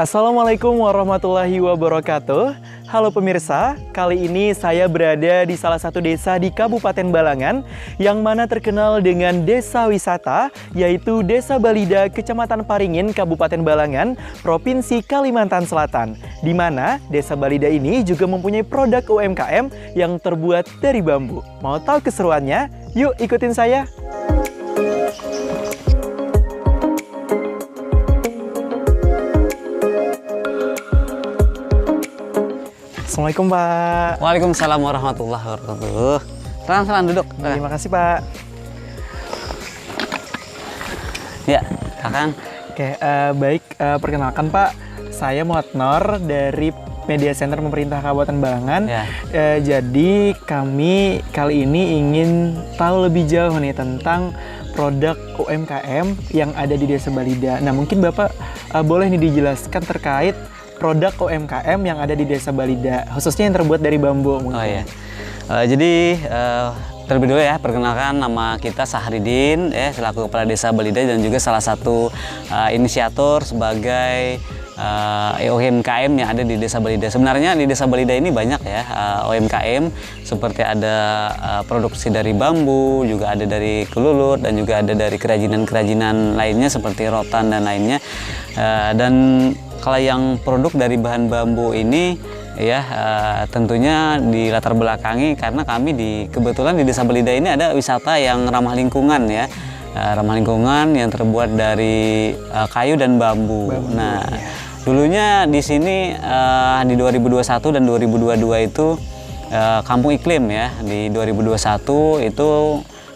Assalamualaikum warahmatullahi wabarakatuh. Halo pemirsa, kali ini saya berada di salah satu desa di Kabupaten Balangan yang mana terkenal dengan desa wisata, yaitu Desa Balida, Kecamatan Paringin, Kabupaten Balangan, Provinsi Kalimantan Selatan. Di mana Desa Balida ini juga mempunyai produk UMKM yang terbuat dari bambu. Mau tahu keseruannya? Yuk ikutin saya. Assalamualaikum Pak. Waalaikumsalam warahmatullahi wabarakatuh. Silakan duduk. Terima kasih Pak. Ya, Kakang. Oke, baik, perkenalkan Pak, saya Muhammad Nor dari Media Center Pemerintah Kabupaten Balangan. Ya. Jadi kami kali ini ingin tahu lebih jauh nih tentang produk UMKM yang ada di Desa Balida. Nah, mungkin Bapak boleh nih dijelaskan terkait produk UMKM yang ada di Desa Balida, khususnya yang terbuat dari bambu mungkin. Oh ya. Jadi terlebih dulu ya, perkenalkan nama kita Sahridin ya, selaku Kepala Desa Balida dan juga salah satu inisiator sebagai UMKM yang ada di Desa Balida. Sebenarnya di Desa Balida ini banyak ya UMKM, seperti ada produksi dari bambu, juga ada dari kelulut, dan juga ada dari kerajinan-kerajinan lainnya seperti rotan dan lainnya. Dan kalau yang produk dari bahan bambu ini ya tentunya di latar belakangi karena kami kebetulan di Desa Balida ini ada wisata yang ramah lingkungan ya. Ramah lingkungan yang terbuat dari kayu dan bambu. Nah, dulunya di sini di 2021 dan 2022 itu Kampung Iklim ya. Di 2021 itu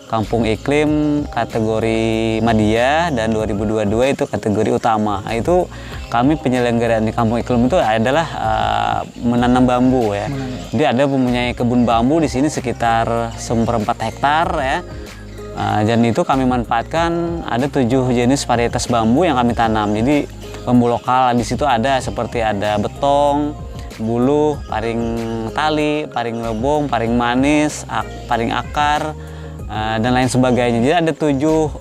Kampung Iklim kategori Madya dan 2022 itu kategori utama. Nah, itu kami penyelenggaraan di Kampung Iklim itu adalah menanam bambu ya. Jadi ada mempunyai kebun bambu di sini sekitar 1/4 hektar ya. Dan itu kami manfaatkan ada 7 jenis varietas bambu yang kami tanam. Jadi bambu lokal di situ ada seperti ada betong, buluh, paring tali, paring rebung, paring manis, paring akar, dan lain sebagainya. Jadi ada 7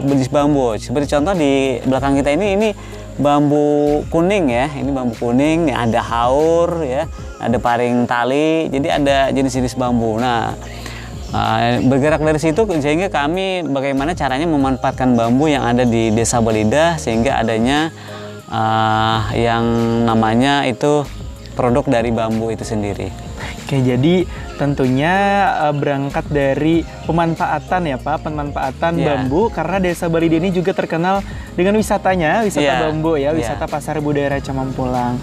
jenis bambu. Seperti contoh di belakang kita ini bambu kuning ya. Ini bambu kuning, ada haur ya, ada paring tali. Jadi ada jenis-jenis bambu. Nah, bergerak dari situ sehingga kami bagaimana caranya memanfaatkan bambu yang ada di Desa Balida sehingga adanya yang namanya itu produk dari bambu itu sendiri. Oke, jadi tentunya berangkat dari pemanfaatan ya Pak, pemanfaatan bambu karena Desa Balida ini juga terkenal dengan wisatanya, wisata bambu ya, wisata Pasar Budaya Raja Mampulang.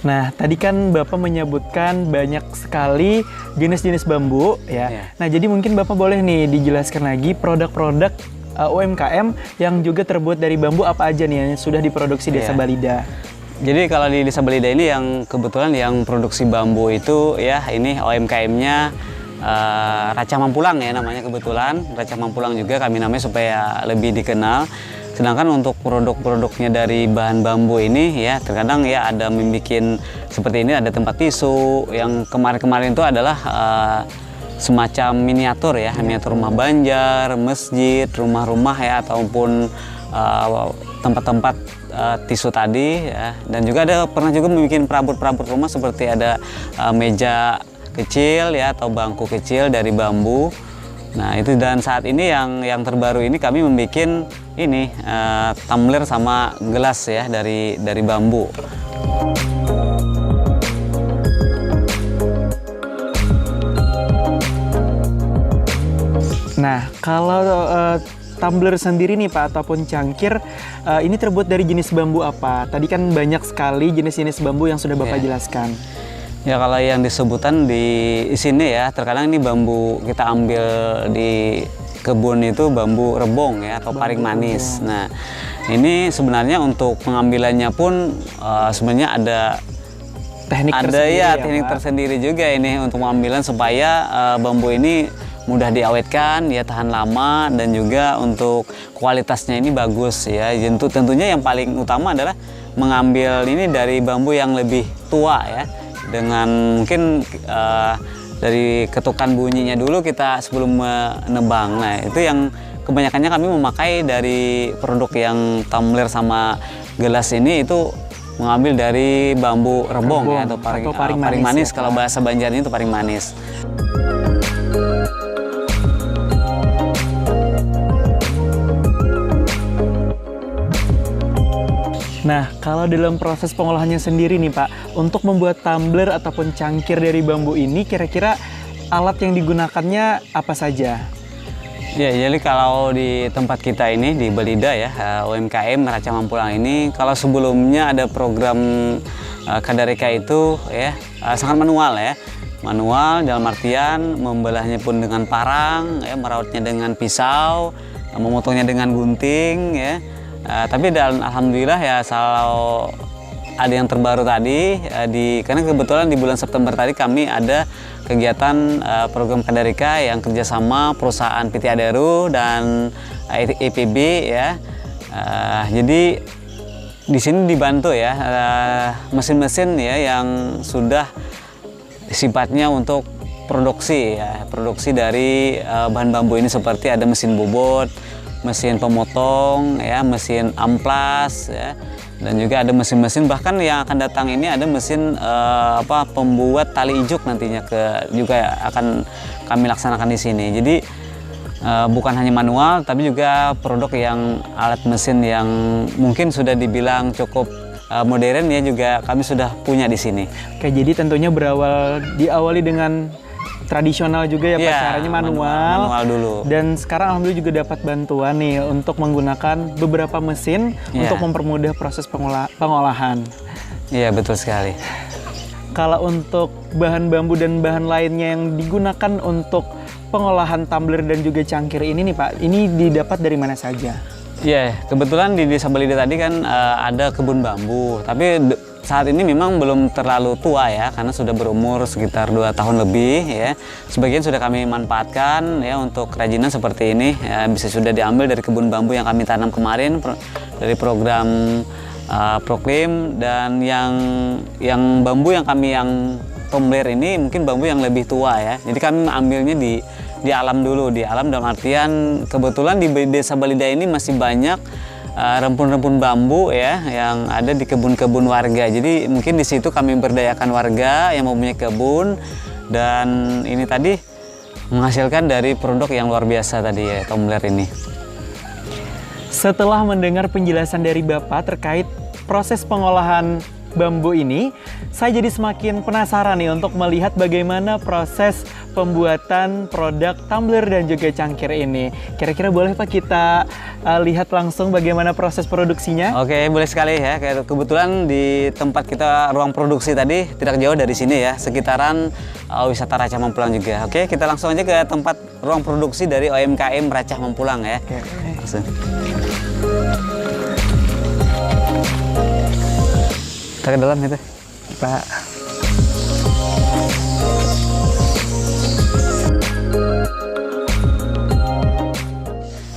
Nah, tadi kan Bapak menyebutkan banyak sekali jenis-jenis bambu ya. Nah, jadi mungkin Bapak boleh nih dijelaskan lagi produk-produk UMKM yang juga terbuat dari bambu apa aja nih yang sudah diproduksi Desa Balida. Jadi kalau di Desa Balida ini yang kebetulan yang produksi bambu itu ya ini UMKM-nya Raja Mampulang ya namanya kebetulan. Raja Mampulang juga kami namanya supaya lebih dikenal. Sedangkan untuk produk-produknya dari bahan bambu ini ya terkadang ya ada membuat seperti ini, ada tempat tisu yang kemarin-kemarin itu adalah semacam miniatur ya, miniatur rumah banjar, masjid, rumah-rumah ya ataupun tempat-tempat tisu tadi ya. Dan juga pernah juga membuat perabot-perabot rumah seperti ada meja kecil ya atau bangku kecil dari bambu. Nah, itu dan saat ini yang terbaru ini kami membuat ini tumbler sama gelas ya dari bambu. Nah, kalau tumbler sendiri nih Pak ataupun cangkir ini terbuat dari jenis bambu apa? Tadi kan banyak sekali jenis-jenis bambu yang sudah Bapak jelaskan. Ya kalau yang disebutan di sini ya terkadang ini bambu kita ambil di kebun itu bambu rebong ya atau paring manis. Nah, ini sebenarnya untuk pengambilannya pun sebenarnya ada teknik tersendiri juga ini untuk pengambilan supaya bambu ini mudah diawetkan, ya tahan lama, dan juga untuk kualitasnya ini bagus ya. Tentunya yang paling utama adalah mengambil ini dari bambu yang lebih tua ya, dengan mungkin dari ketukan bunyinya dulu kita sebelum menebang. Nah, itu yang kebanyakannya kami memakai dari produk yang tumbler sama gelas ini itu mengambil dari bambu rebong ya, atau paring manis ya, kalau bahasa Banjarnya itu paring manis. Nah, kalau dalam proses pengolahannya sendiri nih Pak, untuk membuat tumbler ataupun cangkir dari bambu ini, kira-kira alat yang digunakannya apa saja? Ya, jadi kalau di tempat kita ini di Belida ya, UMKM Raca Mampulang ini, kalau sebelumnya ada program Kadarika itu ya sangat manual ya. Manual dalam artian membelahnya pun dengan parang, ya, merawatnya dengan pisau, memotongnya dengan gunting ya. Tapi alhamdulillah ya, kalau ada yang terbaru tadi karena kebetulan di bulan September tadi kami ada kegiatan program Kadarika yang kerjasama perusahaan PT Adaro dan EPB ya. Jadi di sini dibantu ya mesin-mesin ya yang sudah sifatnya untuk produksi ya, produksi dari bahan bambu ini, seperti ada mesin bobot, mesin pemotong ya, mesin amplas ya, dan juga ada mesin-mesin bahkan yang akan datang ini ada mesin pembuat tali ijuk nantinya juga akan kami laksanakan di sini. Jadi bukan hanya manual tapi juga produk yang alat mesin yang mungkin sudah dibilang cukup modern ya, juga kami sudah punya di sini. Oke, jadi tentunya diawali dengan tradisional juga ya Pak, caranya manual dulu. Dan sekarang alhamdulillah juga dapat bantuan nih untuk menggunakan beberapa mesin untuk mempermudah proses pengolahan. Iya, betul sekali. Kalau untuk bahan bambu dan bahan lainnya yang digunakan untuk pengolahan tumbler dan juga cangkir ini nih Pak, ini didapat dari mana saja? Iya, kebetulan di Desa Belida tadi kan ada kebun bambu, tapi saat ini memang belum terlalu tua ya, karena sudah berumur sekitar 2 tahun lebih ya. Sebagian sudah kami manfaatkan ya untuk kerajinan seperti ini ya, bisa sudah diambil dari kebun bambu yang kami tanam kemarin dari program Proklim, dan yang bambu yang tumbler ini mungkin bambu yang lebih tua ya. Jadi kami ambilnya di alam dulu, di alam dalam artian kebetulan di Desa Belida ini masih banyak rempun-rempun bambu ya yang ada di kebun-kebun warga. Jadi mungkin di situ kami berdayakan warga yang mempunyai kebun, dan ini tadi menghasilkan dari produk yang luar biasa tadi ya, tumbler ini. Setelah mendengar penjelasan dari Bapak terkait proses pengolahan bambu ini, saya jadi semakin penasaran nih untuk melihat bagaimana proses pembuatan produk tumbler dan juga cangkir ini. Kira-kira boleh Pak kita lihat langsung bagaimana proses produksinya? Oke, boleh sekali ya. Kebetulan di tempat kita ruang produksi tadi tidak jauh dari sini ya, sekitaran wisata Raca Mampulang juga. Oke, kita langsung aja ke tempat ruang produksi dari UMKM Raca Mampulang ya. Oke. Langsung. Kita ke dalam gitu, Pak.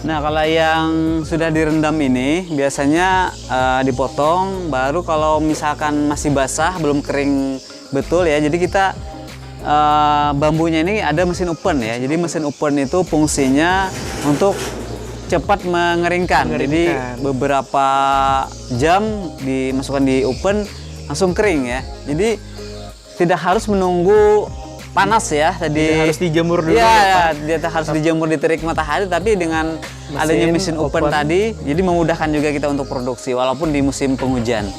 Nah, kalau yang sudah direndam ini biasanya dipotong, baru kalau misalkan masih basah, belum kering betul ya. Jadi kita bambunya ini ada mesin open ya. Jadi mesin open itu fungsinya untuk cepat mengeringkan. Jadi beberapa jam dimasukkan di oven langsung kering ya. Jadi tidak harus menunggu panas ya. Tadi harus dijemur dulu. Iya, tidak harus dijemur di terik matahari, tapi dengan adanya mesin oven tadi jadi memudahkan juga kita untuk produksi walaupun di musim penghujan.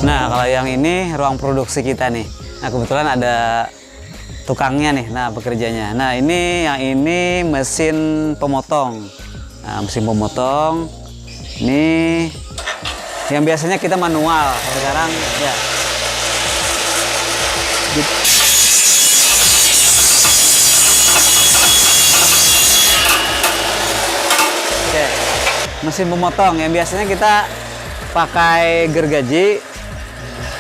Nah, kalau yang ini ruang produksi kita nih. Nah, kebetulan ada tukangnya nih, nah bekerjanya. Nah, yang ini mesin pemotong. Nah, mesin pemotong ini yang biasanya kita manual. Sekarang ya. Oke. Mesin pemotong yang biasanya kita pakai gergaji.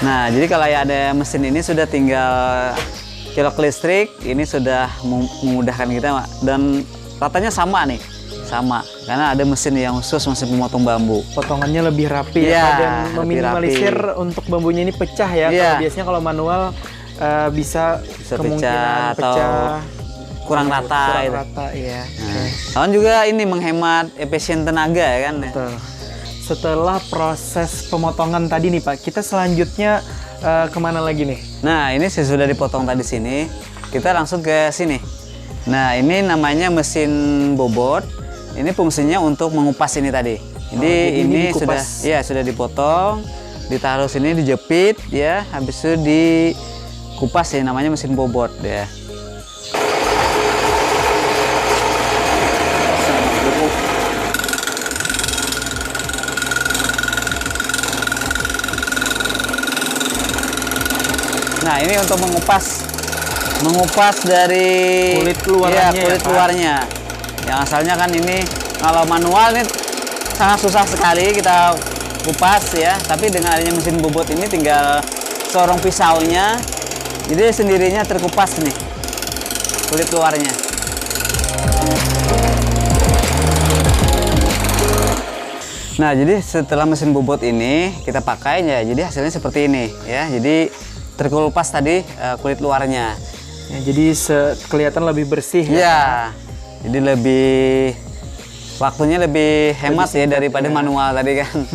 Nah, jadi kalau ada mesin ini sudah tinggal colok listrik, ini sudah memudahkan kita, dan ratanya sama nih, sama karena ada mesin yang khusus mesin pemotong bambu. Potongannya lebih rapi ya, dan meminimalisir untuk bambunya ini pecah ya. Kalau biasanya kalau manual bisa kemungkinan pecah atau pecah, kurang rata gitu. Iya. Nah, soalnya juga ini menghemat efisien tenaga ya kan. Betul. Setelah proses pemotongan tadi nih Pak, kita selanjutnya kemana lagi nih? Nah, ini sudah dipotong tadi sini, kita langsung ke sini. Nah, ini namanya mesin bobot. Ini fungsinya untuk mengupas ini tadi. Jadi, ini sudah dipotong, ditaruh sini, dijepit ya, habis itu dikupas ya, namanya mesin bobot ya. Nah, ini untuk mengupas dari kulit luarnya. Iya, kulit luarnya. Yang asalnya kan ini kalau manual ini sangat susah sekali kita kupas ya, tapi dengan adanya mesin bobot ini tinggal sorong pisaunya, jadi sendirinya terkupas nih kulit luarnya. Nah, jadi setelah mesin bobot ini kita pakai ya, jadi hasilnya seperti ini ya. Jadi terkelupas tadi kulit luarnya. Ya, jadi kelihatan lebih bersih ya. Jadi waktunya lebih hemat ya daripada manual tadi kan.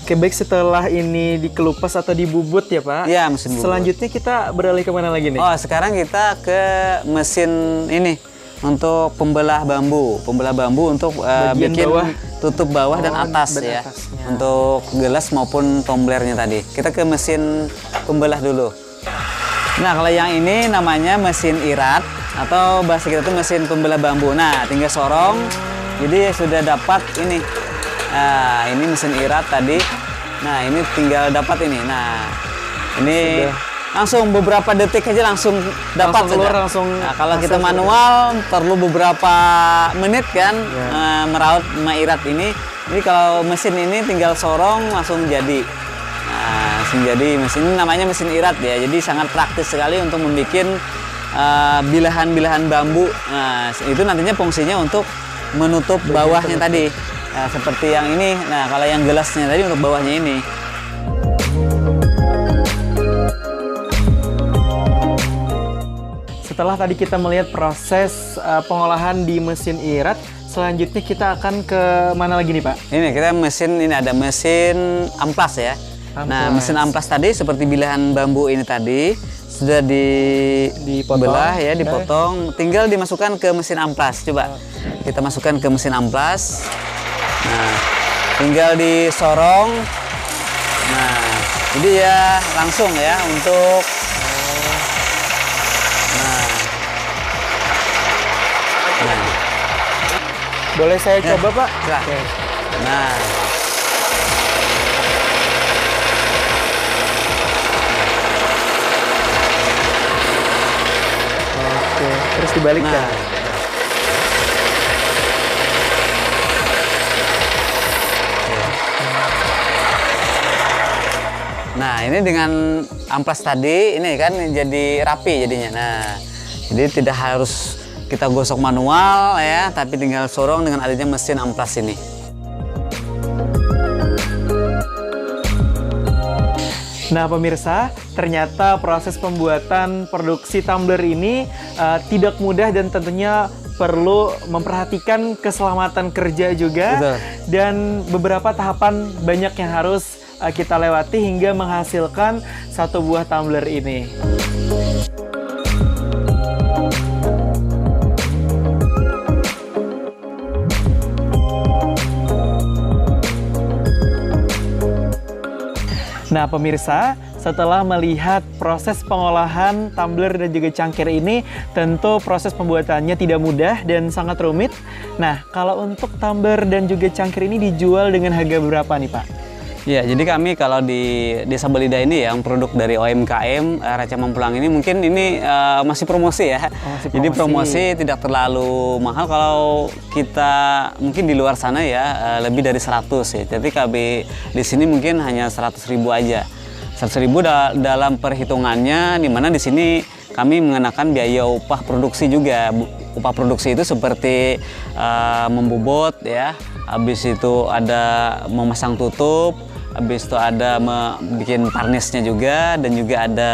Oke, baik, setelah ini dikelupas atau dibubut ya Pak. Iya, mesin bubut. Selanjutnya kita beralih kemana lagi nih? Oh, sekarang kita ke mesin ini untuk pembelah bambu. Pembelah bambu untuk bikin bawah, tutup bawah dan atas ya. Atasnya. Untuk gelas maupun tumblernya tadi. Kita ke mesin pembelah dulu. Nah, kalau yang ini namanya mesin irat atau bahasa kita itu mesin pembelah bambu. Nah, tinggal sorong. Jadi sudah dapat ini. Nah, ini mesin irat tadi. Nah, ini tinggal dapat ini. Nah, ini langsung beberapa detik aja langsung dapat keluar langsung. Nah, kalau kita manual perlu beberapa menit kan meraut irat ini. Jadi kalau mesin ini tinggal sorong langsung jadi. Nah, langsung jadi mesin ini namanya mesin irat ya. Jadi sangat praktis sekali untuk membuat bilahan-bilahan bambu. Nah, itu nantinya fungsinya untuk menutup bawahnya tadi. Nah, seperti yang ini. Nah, kalau yang gelasnya tadi untuk bawahnya ini. Setelah tadi kita melihat proses pengolahan di mesin irat, selanjutnya kita akan ke mana lagi nih Pak? Ini kita ini ada mesin amplas ya. Nah, mesin amplas tadi seperti bilahan bambu ini tadi sudah dibelah ya, dipotong, tinggal dimasukkan ke mesin amplas. Coba kita masukkan ke mesin amplas. Nah, tinggal disorong. Nah, jadi ya langsung ya untuk boleh saya coba Pak? Oke. Nah, oke, terus dibalik ya. Nah, ini dengan amplas tadi ini kan jadi rapi jadinya. Nah, jadi tidak harus kita gosok manual ya, tapi tinggal sorong dengan adanya mesin amplas ini. Nah pemirsa, ternyata proses pembuatan produksi tumbler ini tidak mudah dan tentunya perlu memperhatikan keselamatan kerja juga. Betul. Dan beberapa tahapan banyak yang harus kita lewati hingga menghasilkan satu buah tumbler ini. Nah pemirsa, setelah melihat proses pengolahan tumbler dan juga cangkir ini, tentu proses pembuatannya tidak mudah dan sangat rumit. Nah, kalau untuk tumbler dan juga cangkir ini dijual dengan harga berapa nih Pak? Ya, jadi kami kalau di Desa Belida ini yang produk dari UMKM Raja Mampulang ini mungkin ini masih promosi ya. Jadi promosi tidak terlalu mahal kalau kita mungkin di luar sana ya lebih dari 100 ya. Jadi kami di sini mungkin hanya 100.000 aja. 100.000 dalam perhitungannya, di mana di sini kami mengenakan biaya upah produksi juga. Upah produksi itu seperti membobot ya, habis itu ada memasang tutup, habis itu ada bikin parnisnya juga, dan juga ada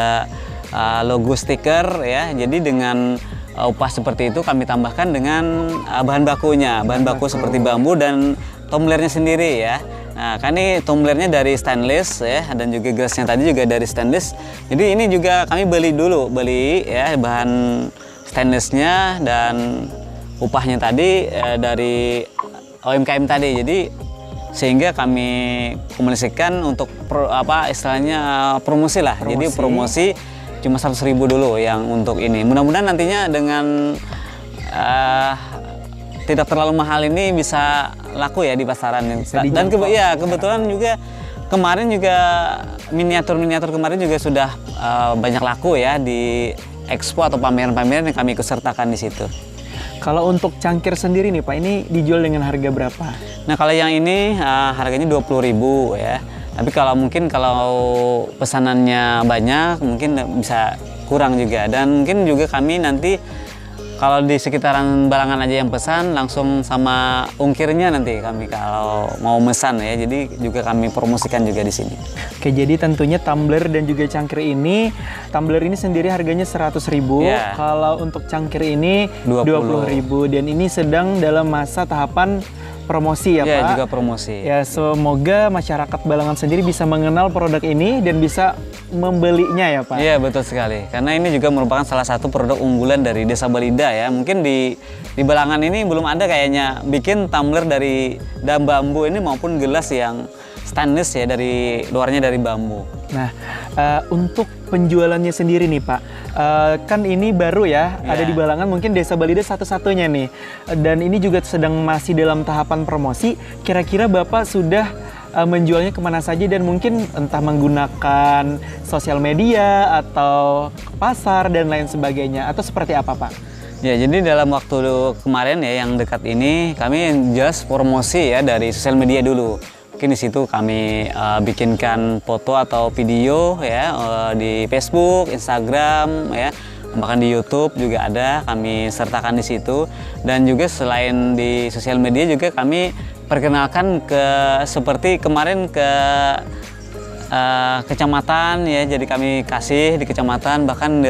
logo stiker ya. Jadi dengan upah seperti itu kami tambahkan dengan bahan bakunya, bahan baku seperti bambu dan tumblernya sendiri ya. Nah, kan ini tumblernya dari stainless ya, dan juga gelasnya tadi juga dari stainless. Jadi ini juga kami beli ya bahan stainlessnya, dan upahnya tadi dari UMKM tadi. Jadi sehingga kami komunikasikan untuk istilahnya promosi lah. Jadi promosi cuma 100.000 dulu yang untuk ini. Mudah-mudahan nantinya dengan tidak terlalu mahal ini bisa laku ya di pasaran. Dan kebetulan juga kemarin juga miniatur kemarin juga sudah banyak laku ya di expo atau pameran-pameran yang kami ikut sertakan di situ. Kalau untuk cangkir sendiri nih Pak, ini dijual dengan harga berapa? Nah, kalau yang ini harganya 20.000 ya. Tapi kalau pesanannya banyak mungkin bisa kurang juga, dan mungkin juga kami nanti kalau di sekitaran Balangan aja yang pesan langsung sama ungkirnya nanti kami kalau mau mesan ya. Jadi juga kami promosikan juga di sini. Oke, jadi tentunya tumbler dan juga cangkir ini, tumbler ini sendiri harganya 100.000. Yeah. Kalau untuk cangkir ini 20.000, dan ini sedang dalam masa tahapan promosi ya Pak? Juga promosi. Ya, semoga masyarakat Balangan sendiri bisa mengenal produk ini dan bisa membelinya ya Pak? Iya, betul sekali. Karena ini juga merupakan salah satu produk unggulan dari Desa Balida ya. Mungkin di Balangan ini belum ada kayaknya bikin tumbler dari bambu ini maupun gelas yang stainless ya, dari luarnya dari bambu. Nah, untuk penjualannya sendiri nih Pak, kan ini baru ya, ada di Balangan, mungkin Desa Balida satu-satunya nih. Dan ini juga sedang masih dalam tahapan promosi. Kira-kira Bapak sudah menjualnya kemana saja, dan mungkin entah menggunakan sosial media atau pasar dan lain sebagainya, atau seperti apa Pak? Ya, jadi dalam waktu kemarin ya yang dekat ini kami just promosi ya dari sosial media dulu. Mungkin di situ kami bikinkan foto atau video ya di Facebook, Instagram ya, bahkan di YouTube juga ada kami sertakan di situ. Dan juga selain di sosial media juga kami perkenalkan seperti kemarin ke kecamatan ya. Jadi kami kasih di kecamatan, bahkan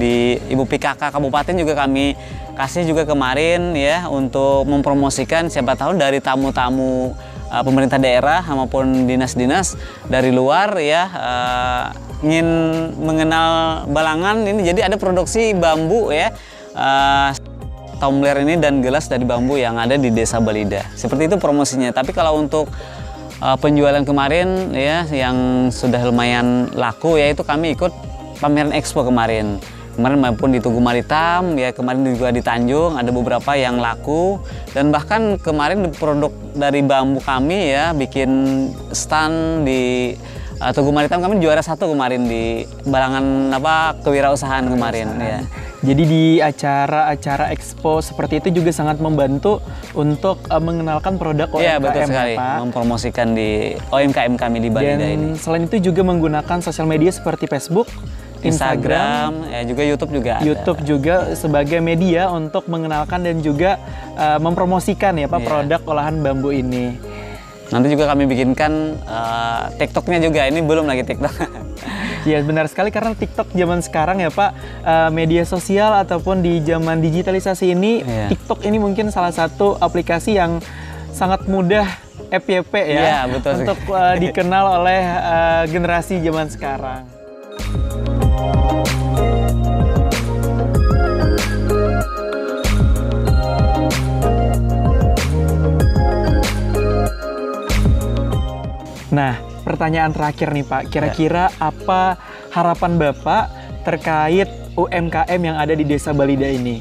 di Ibu PKK Kabupaten juga kami kasih juga kemarin ya, untuk mempromosikan siapa tahu dari tamu-tamu pemerintah daerah maupun dinas-dinas dari luar ya ingin mengenal Balangan ini. Jadi ada produksi bambu ya, tumbler ini dan gelas dari bambu yang ada di Desa Balida. Seperti itu promosinya. Tapi kalau untuk penjualan kemarin ya yang sudah lumayan laku ya, itu kami ikut pameran expo kemarin maupun di Tugu Maritam ya, kemarin juga di Tanjung ada beberapa yang laku. Dan bahkan kemarin produk dari bambu kami ya, bikin stand di Tugu Maritam, kami juara 1 kemarin di Balangan kewirausahaan kemarin ya. Jadi di acara-acara expo seperti itu juga sangat membantu untuk mengenalkan produk UMKM. Iya, betul sekali, Pak. mempromosikan di UMKM kami di Balida ini. Dan selain itu juga menggunakan sosial media seperti Facebook, Instagram, ya juga YouTube juga ada. YouTube juga sebagai media untuk mengenalkan dan juga mempromosikan ya Pak produk olahan bambu ini. Nanti juga kami bikinkan TikToknya juga, ini belum lagi TikTok. Ya benar sekali, karena TikTok zaman sekarang ya Pak, media sosial ataupun di zaman digitalisasi ini, TikTok ini mungkin salah satu aplikasi yang sangat mudah FYP ya, betul untuk dikenal oleh generasi zaman sekarang. Nah, pertanyaan terakhir nih Pak, kira-kira apa harapan Bapak terkait UMKM yang ada di Desa Balida ini?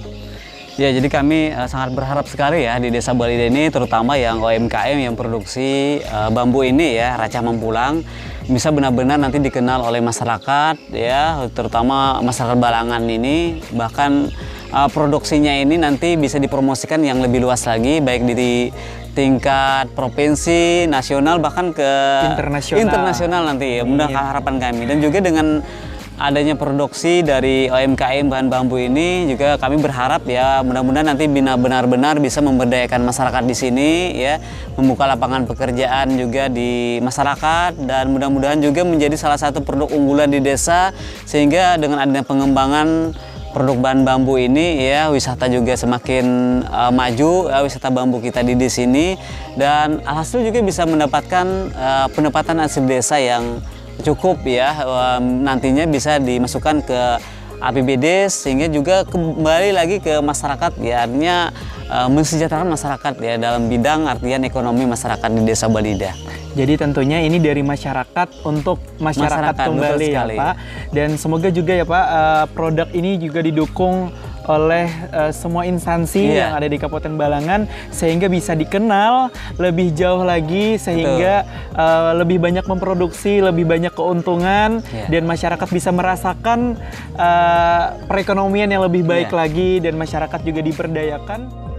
Ya, jadi kami sangat berharap sekali ya di Desa Balida ini, terutama yang UMKM yang produksi bambu ini ya, Raca Mampulang, bisa benar-benar nanti dikenal oleh masyarakat ya, terutama masyarakat Balangan ini. Bahkan produksinya ini nanti bisa dipromosikan yang lebih luas lagi, baik di tingkat provinsi, nasional, bahkan ke internasional nanti ya. Mudah harapan kami. Dan juga dengan adanya produksi dari UMKM bahan bambu ini juga kami berharap ya mudah-mudahan nanti benar-benar bisa memberdayakan masyarakat di sini ya, membuka lapangan pekerjaan juga di masyarakat dan mudah-mudahan juga menjadi salah satu produk unggulan di desa, sehingga dengan adanya pengembangan produk bahan bambu ini ya wisata juga semakin maju ya, wisata bambu kita di sini, dan alhasil juga bisa mendapatkan pendapatan asli desa yang cukup ya, nantinya bisa dimasukkan ke APBD sehingga juga kembali lagi ke masyarakat ya, artinya mensejahterakan masyarakat ya dalam bidang artian ekonomi masyarakat di Desa Balida. Jadi tentunya ini dari masyarakat untuk masyarakat kembali ya Pak. Dan semoga juga ya Pak produk ini juga didukung oleh semua instansi yang ada di Kabupaten Balangan sehingga bisa dikenal lebih jauh lagi, sehingga lebih banyak memproduksi, lebih banyak keuntungan dan masyarakat bisa merasakan perekonomian yang lebih baik lagi dan masyarakat juga diberdayakan.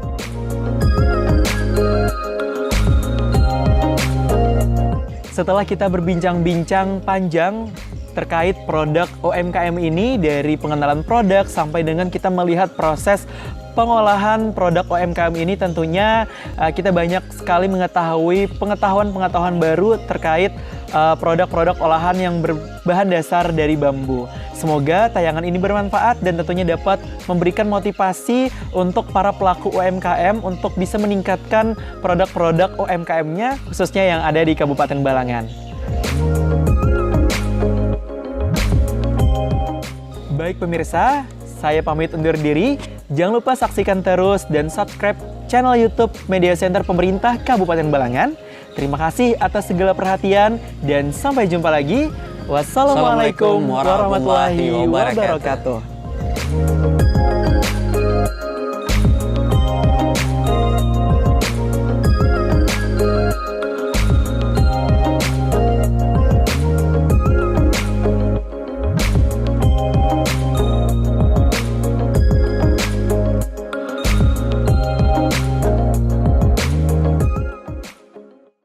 Setelah kita berbincang-bincang panjang terkait produk UMKM ini, dari pengenalan produk sampai dengan kita melihat proses pengolahan produk UMKM ini, tentunya kita banyak sekali mengetahui pengetahuan baru terkait produk-produk olahan yang berbahan dasar dari bambu. Semoga tayangan ini bermanfaat dan tentunya dapat memberikan motivasi untuk para pelaku UMKM untuk bisa meningkatkan produk-produk UMKM-nya, khususnya yang ada di Kabupaten Balangan. Baik pemirsa, saya pamit undur diri. Jangan lupa saksikan terus dan subscribe channel YouTube Media Center Pemerintah Kabupaten Balangan. Terima kasih atas segala perhatian dan sampai jumpa lagi. Wassalamualaikum warahmatullahi wabarakatuh.